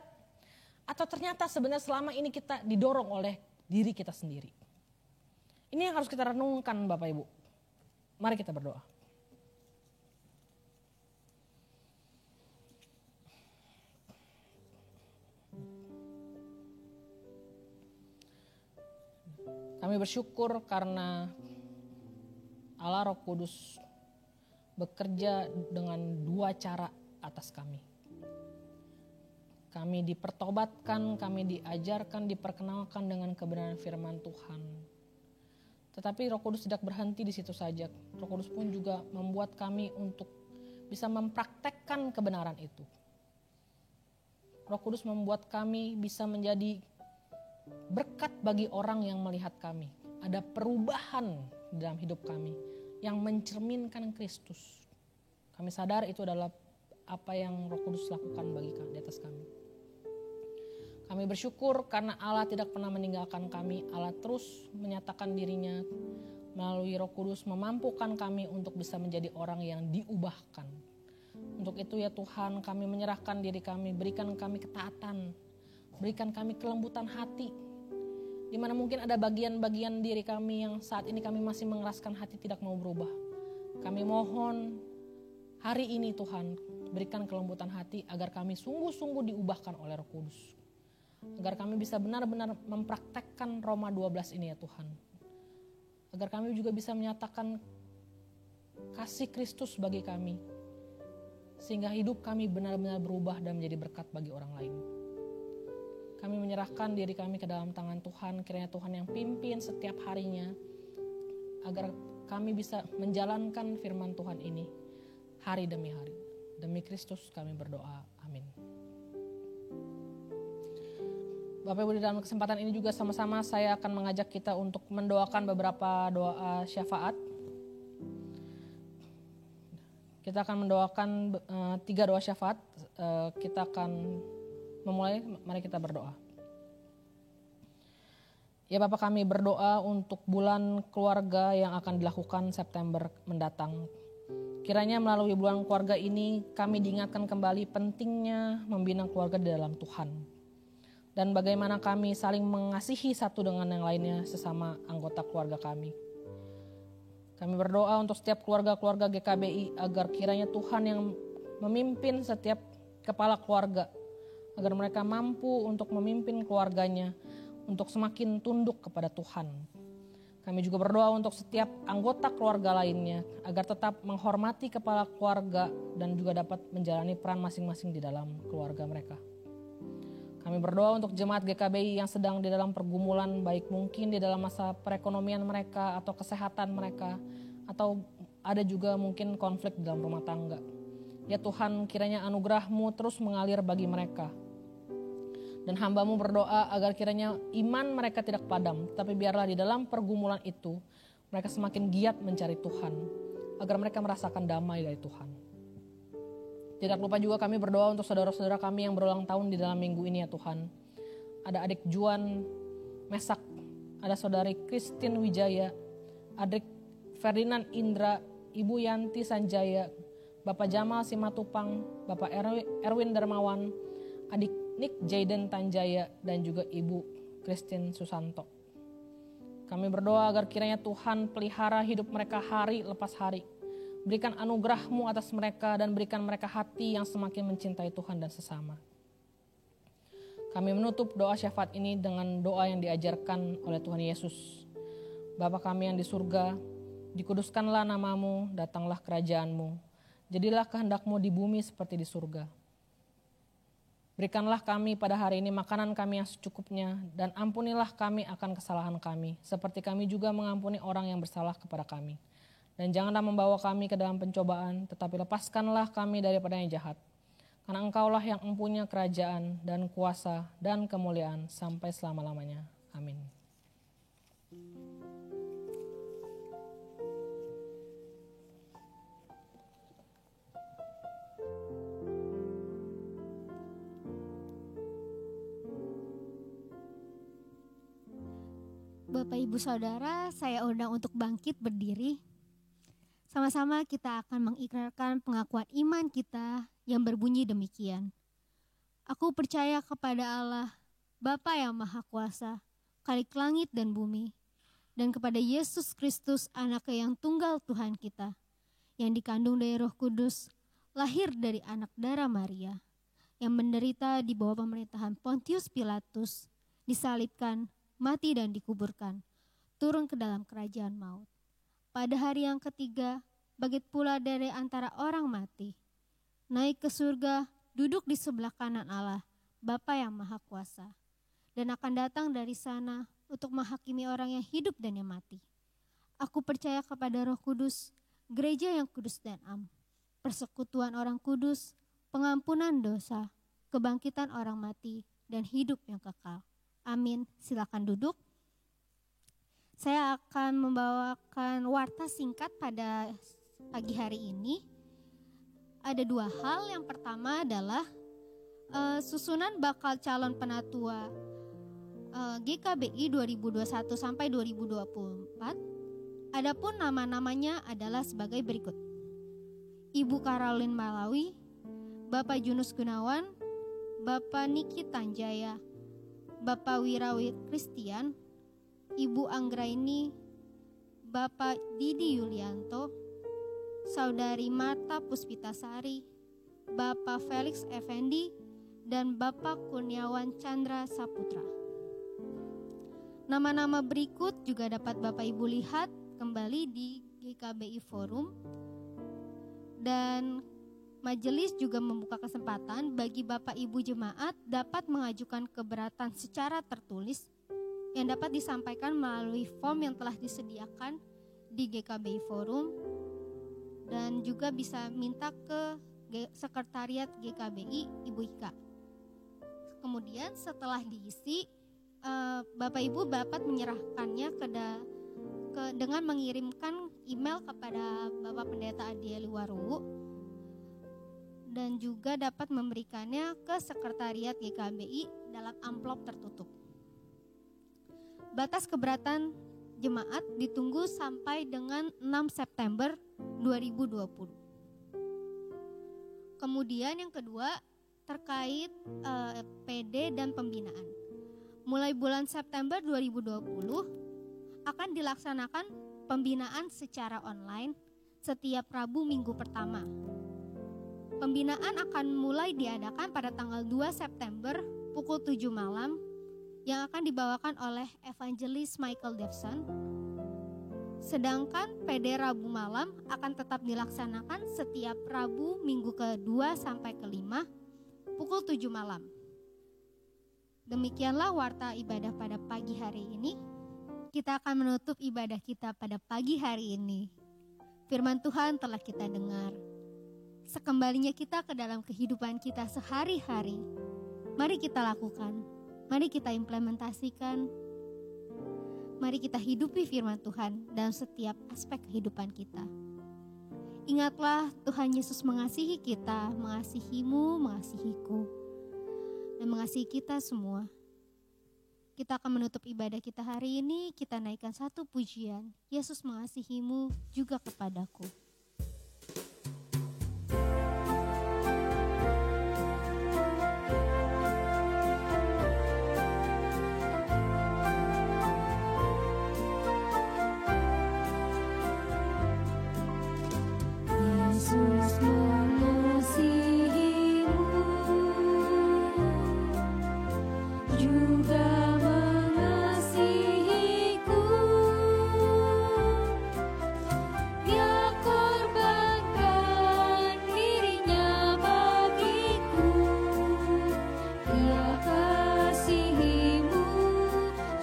Atau ternyata sebenarnya selama ini kita didorong oleh diri kita sendiri? Ini yang harus kita renungkan Bapak Ibu. Mari kita berdoa. Kami bersyukur karena Allah Roh Kudus bekerja dengan dua cara atas kami. Kami dipertobatkan, kami diajarkan, diperkenalkan dengan kebenaran firman Tuhan. Tetapi Roh Kudus tidak berhenti di situ saja. Roh Kudus pun juga membuat kami untuk bisa mempraktekkan kebenaran itu. Roh Kudus membuat kami bisa menjadi berkat bagi orang yang melihat kami. Ada perubahan dalam hidup kami yang mencerminkan Kristus. Kami sadar itu adalah apa yang Roh Kudus lakukan bagi kami, di atas kami. Kami bersyukur karena Allah tidak pernah meninggalkan kami. Allah terus menyatakan dirinya melalui Roh Kudus, memampukan kami untuk bisa menjadi orang yang diubahkan. Untuk itu ya Tuhan, kami menyerahkan diri kami, berikan kami ketaatan, berikan kami kelembutan hati. Di mana mungkin ada bagian-bagian diri kami yang saat ini kami masih mengeraskan hati tidak mau berubah. Kami mohon hari ini Tuhan, berikan kelembutan hati agar kami sungguh-sungguh diubahkan oleh Roh Kudus. Agar kami bisa benar-benar mempraktekkan Roma 12 ini ya Tuhan. Agar kami juga bisa menyatakan kasih Kristus bagi kami. Sehingga hidup kami benar-benar berubah dan menjadi berkat bagi orang lain. Kami menyerahkan diri kami ke dalam tangan Tuhan. Kiranya Tuhan yang pimpin setiap harinya. Agar kami bisa menjalankan firman Tuhan ini hari demi hari. Demi Kristus kami berdoa. Amin. Bapak Ibu, di dalam kesempatan ini juga sama-sama saya akan mengajak kita untuk mendoakan beberapa doa syafaat. Kita akan mendoakan 3 doa syafaat. Kita akan memulai, mari kita berdoa. Ya Bapak, kami berdoa untuk bulan keluarga yang akan dilakukan September mendatang. Kiranya melalui bulan keluarga ini kami diingatkan kembali pentingnya membina keluarga di dalam Tuhan. Dan bagaimana kami saling mengasihi satu dengan yang lainnya sesama anggota keluarga kami. Kami berdoa untuk setiap keluarga-keluarga GKBI agar kiranya Tuhan yang memimpin setiap kepala keluarga agar mereka mampu untuk memimpin keluarganya, untuk semakin tunduk kepada Tuhan. Kami juga berdoa untuk setiap anggota keluarga lainnya, agar tetap menghormati kepala keluarga dan juga dapat menjalani peran masing-masing di dalam keluarga mereka. Kami berdoa untuk jemaat GKBI yang sedang di dalam pergumulan, baik mungkin di dalam masa perekonomian mereka atau kesehatan mereka, atau ada juga mungkin konflik di dalam rumah tangga. Ya Tuhan, kiranya anugerah-Mu terus mengalir bagi mereka. Dan hamba-Mu berdoa agar kiranya iman mereka tidak padam, tapi biarlah di dalam pergumulan itu mereka semakin giat mencari Tuhan, agar mereka merasakan damai dari Tuhan. Tidak lupa juga kami berdoa untuk saudara-saudara kami yang berulang tahun di dalam minggu ini ya Tuhan. Ada adik Juan Mesak, ada saudari Christine Wijaya, adik Ferdinand Indra, Ibu Yanti Sanjaya, Bapak Jamal Simatupang, Bapak Erwin Darmawan, adik Nick Jaden Tanjaya, dan juga Ibu Christine Susanto. Kami berdoa agar kiranya Tuhan pelihara hidup mereka hari lepas hari. Berikan anugerah-Mu atas mereka dan berikan mereka hati yang semakin mencintai Tuhan dan sesama. Kami menutup doa syafaat ini dengan doa yang diajarkan oleh Tuhan Yesus. Bapa kami yang di surga, dikuduskanlah nama-Mu, datanglah kerajaan-Mu. Jadilah kehendak-Mu di bumi seperti di surga. Berikanlah kami pada hari ini makanan kami yang secukupnya, dan ampunilah kami akan kesalahan kami, seperti kami juga mengampuni orang yang bersalah kepada kami. Dan janganlah membawa kami ke dalam pencobaan, tetapi lepaskanlah kami daripada yang jahat. Karena Engkaulah yang mempunyai kerajaan dan kuasa dan kemuliaan sampai selama-lamanya. Amin. Bapak Ibu Saudara, saya undang untuk bangkit berdiri. Sama-sama kita akan mengikrarkan pengakuan iman kita yang berbunyi demikian. Aku percaya kepada Allah, Bapa yang Maha Kuasa, Khalik langit dan bumi, dan kepada Yesus Kristus, Anak-Nya yang tunggal Tuhan kita, yang dikandung dari Roh Kudus, lahir dari anak darah Maria, yang menderita di bawah pemerintahan Pontius Pilatus, disalibkan, mati dan dikuburkan, turun ke dalam kerajaan maut. Pada hari yang ketiga, bangkit pula dari antara orang mati, naik ke surga, duduk di sebelah kanan Allah, Bapa yang Maha Kuasa, dan akan datang dari sana untuk menghakimi orang yang hidup dan yang mati. Aku percaya kepada Roh Kudus, gereja yang kudus dan am, persekutuan orang kudus, pengampunan dosa, kebangkitan orang mati, dan hidup yang kekal. Amin. Silakan duduk. Saya akan membawakan warta singkat pada pagi hari ini. Ada dua hal. Yang pertama adalah susunan bakal calon penatua GKBI 2021 sampai 2024. Adapun nama-namanya adalah sebagai berikut. Ibu Caroline Malawi, Bapak Junus Gunawan, Bapak Niki Tanjaya, Bapak Wirawi Christian, Ibu Anggraini, Bapak Didi Yulianto, Saudari Marta Puspitasari, Bapak Felix Effendi, dan Bapak Kurniawan Chandra Saputra. Nama-nama berikut juga dapat Bapak Ibu lihat kembali di GKBI Forum. Dan majelis juga membuka kesempatan bagi Bapak Ibu jemaat dapat mengajukan keberatan secara tertulis yang dapat disampaikan melalui form yang telah disediakan di GKBI Forum, dan juga bisa minta ke Sekretariat GKBI Ibu Ika. Kemudian setelah diisi, Bapak Ibu dapat menyerahkannya dengan mengirimkan email kepada Bapak Pendeta Adieli Waruwu, dan juga dapat memberikannya ke Sekretariat GKBI dalam amplop tertutup. Batas keberatan jemaat ditunggu sampai dengan 6 September 2020. Kemudian yang kedua terkait PD dan pembinaan. Mulai bulan September 2020 akan dilaksanakan pembinaan secara online setiap Rabu minggu pertama. Pembinaan akan mulai diadakan pada tanggal 2 September pukul 7 malam yang akan dibawakan oleh Evangelis Michael Devson. Sedangkan PD Rabu malam akan tetap dilaksanakan setiap Rabu minggu ke-2 sampai ke-5 pukul 7 malam. Demikianlah warta ibadah pada pagi hari ini. Kita akan menutup ibadah kita pada pagi hari ini. Firman Tuhan telah kita dengar. Sekembalinya kita ke dalam kehidupan kita sehari-hari, mari kita lakukan, mari kita implementasikan, mari kita hidupi firman Tuhan dalam setiap aspek kehidupan kita. Ingatlah Tuhan Yesus mengasihi kita, mengasihimu, mengasihiku, dan mengasihi kita semua. Kita akan menutup ibadah kita hari ini, kita naikkan satu pujian, Yesus mengasihimu juga kepadaku. Yesus mengasihimu juga mengasihiku. Dia korbankan dirinya bagiku. Dia kasihimu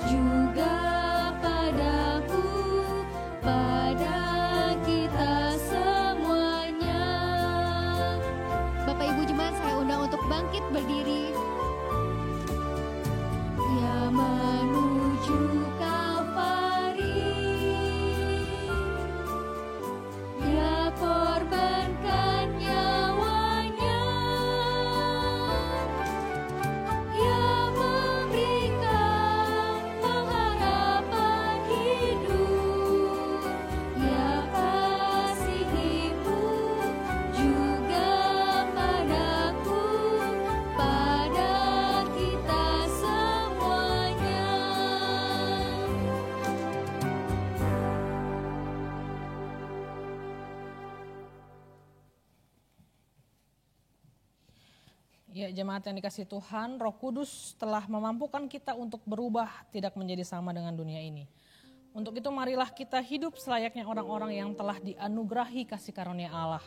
juga padaku, pada kita semuanya. Bapak Ibu jemaat, saya undang untuk bangkit berdiri. Dia menuju Kalvari, Dia korbankan nyawanya, Dia memberikan pengharapan hidup. Dia kasihimu juga padaku, pada kita semuanya. Ya, jemaat yang dikasihi Tuhan, Roh Kudus telah memampukan kita untuk berubah, tidak menjadi sama dengan dunia ini. Untuk itu marilah kita hidup selayaknya orang-orang yang telah dianugerahi kasih karunia Allah.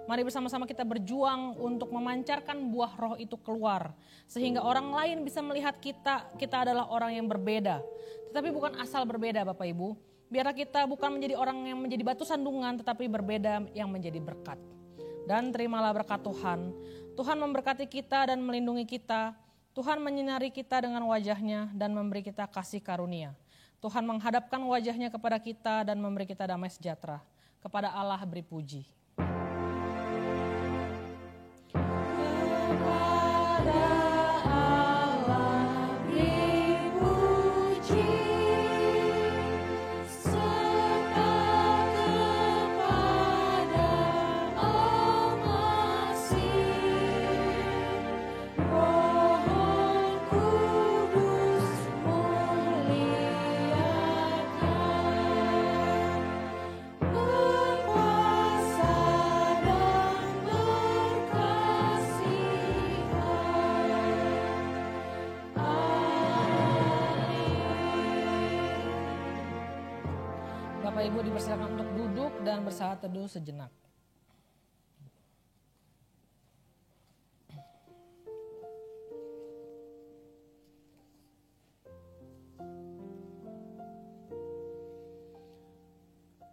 Mari bersama-sama kita berjuang untuk memancarkan buah roh itu keluar. Sehingga orang lain bisa melihat kita adalah orang yang berbeda. Tetapi bukan asal berbeda Bapak Ibu. Biarlah kita bukan menjadi orang yang menjadi batu sandungan, tetapi berbeda yang menjadi berkat. Dan terimalah berkat Tuhan. Tuhan memberkati kita dan melindungi kita. Tuhan menyinari kita dengan wajahnya dan memberi kita kasih karunia. Tuhan menghadapkan wajahnya kepada kita dan memberi kita damai sejahtera. Kepada Allah beri puji. Kepada Allah beri puji, serta kepada Al-Masih, Roh Kudus muliakan, berkuasa dan berkasihan. Amin. Bapak Ibu dipersilakan untuk duduk dan bersaat teduh sejenak.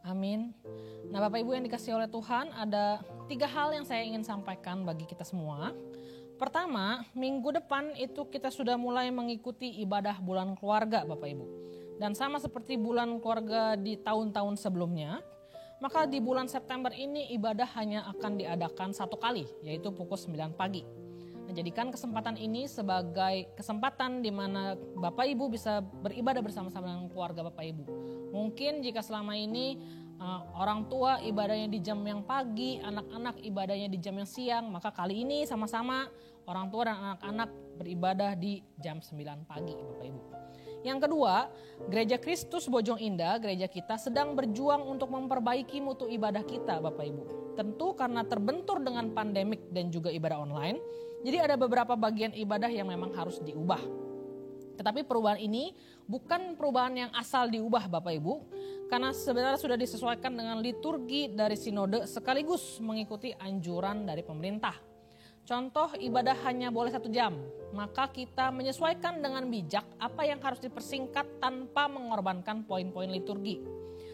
Amin. Nah Bapak Ibu yang dikasihi oleh Tuhan, ada 3 hal yang saya ingin sampaikan bagi kita semua. Pertama, minggu depan itu kita sudah mulai mengikuti ibadah bulan keluarga Bapak Ibu. Dan sama seperti bulan keluarga di tahun-tahun sebelumnya, maka di bulan September ini ibadah hanya akan diadakan 1 kali, yaitu pukul 9 pagi. Nah, jadikan kesempatan ini sebagai kesempatan di mana Bapak Ibu bisa beribadah bersama-sama dengan keluarga Bapak Ibu. Mungkin jika selama ini orang tua ibadahnya di jam yang pagi, anak-anak ibadahnya di jam yang siang, maka kali ini sama-sama orang tua dan anak-anak beribadah di jam 9 pagi Bapak Ibu. Yang kedua, Gereja Kristus Bojong Indah, gereja kita sedang berjuang untuk memperbaiki mutu ibadah kita Bapak Ibu. tentu karena terbentur dengan pandemik dan juga ibadah online, jadi ada beberapa bagian ibadah yang memang harus diubah. Tetapi perubahan ini bukan perubahan yang asal diubah Bapak Ibu, karena sebenarnya sudah disesuaikan dengan liturgi dari sinode sekaligus mengikuti anjuran dari pemerintah. Contoh, ibadah hanya boleh 1 jam, maka kita menyesuaikan dengan bijak apa yang harus dipersingkat tanpa mengorbankan poin-poin liturgi.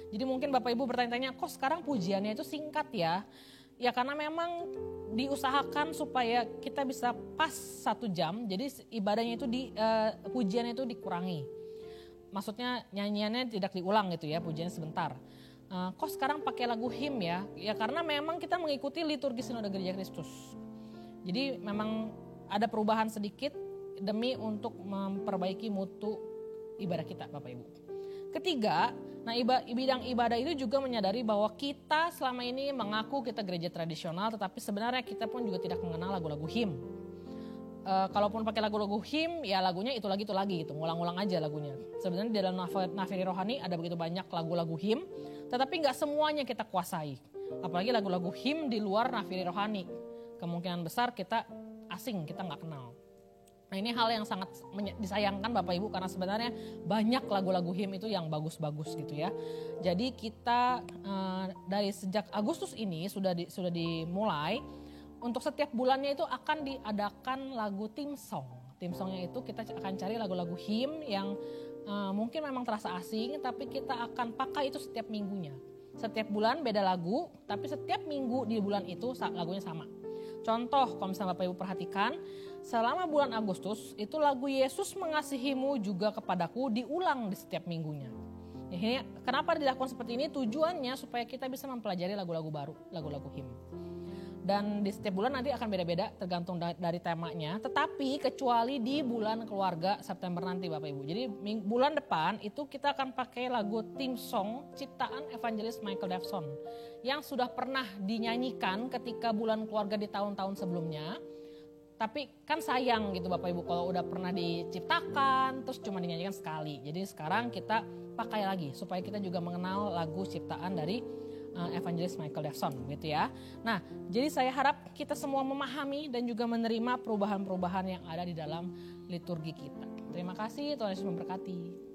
Jadi mungkin Bapak Ibu bertanya-tanya, kok sekarang pujiannya itu singkat ya? Ya karena memang diusahakan supaya kita bisa pas 1 jam, jadi ibadahnya itu pujiannya itu dikurangi. Maksudnya nyanyiannya tidak diulang gitu ya, pujiannya sebentar. Kok sekarang pakai lagu him ya? Ya karena memang kita mengikuti liturgi Sinode Gereja Kristus. Jadi memang ada perubahan sedikit demi untuk memperbaiki mutu ibadah kita Bapak Ibu. Ketiga, nah bidang ibadah itu juga menyadari bahwa kita selama ini mengaku kita gereja tradisional, tetapi sebenarnya kita pun juga tidak mengenal lagu-lagu him. Kalaupun pakai lagu-lagu him, ya lagunya itu lagi gitu, ngulang-ngulang aja lagunya. Sebenarnya di dalam nafiri rohani ada begitu banyak lagu-lagu him, tetapi nggak semuanya kita kuasai. Apalagi lagu-lagu him di luar nafiri rohani, kemungkinan besar kita asing, kita nggak kenal. Nah ini hal yang sangat disayangkan Bapak Ibu, karena sebenarnya banyak lagu-lagu him itu yang bagus-bagus gitu ya. Jadi kita dari sejak Agustus ini sudah dimulai, untuk setiap bulannya itu akan diadakan lagu tim song. Tim songnya itu kita akan cari lagu-lagu him yang mungkin memang terasa asing, tapi kita akan pakai itu setiap minggunya. Setiap bulan beda lagu, tapi setiap minggu di bulan itu lagunya sama. Contoh, kalau misalnya Bapak Ibu perhatikan, selama bulan Agustus itu lagu Yesus Mengasihimu Juga Kepadaku diulang di setiap minggunya. Ini kenapa dilakukan seperti ini? Tujuannya supaya kita bisa mempelajari lagu-lagu baru, lagu-lagu him. Dan di setiap bulan nanti akan beda-beda tergantung dari temanya. Tetapi kecuali di bulan keluarga September nanti Bapak Ibu. Jadi bulan depan itu kita akan pakai lagu theme song ciptaan evangelis Michael Davidson. Yang sudah pernah dinyanyikan ketika bulan keluarga di tahun-tahun sebelumnya. Tapi kan sayang gitu Bapak Ibu kalau udah pernah diciptakan terus cuma dinyanyikan sekali. Jadi sekarang kita pakai lagi supaya kita juga mengenal lagu ciptaan dari evangelis Michael Davidson gitu ya. Nah, jadi saya harap kita semua memahami dan juga menerima perubahan-perubahan yang ada di dalam liturgi kita. Terima kasih, Tuhan Yesus memberkati.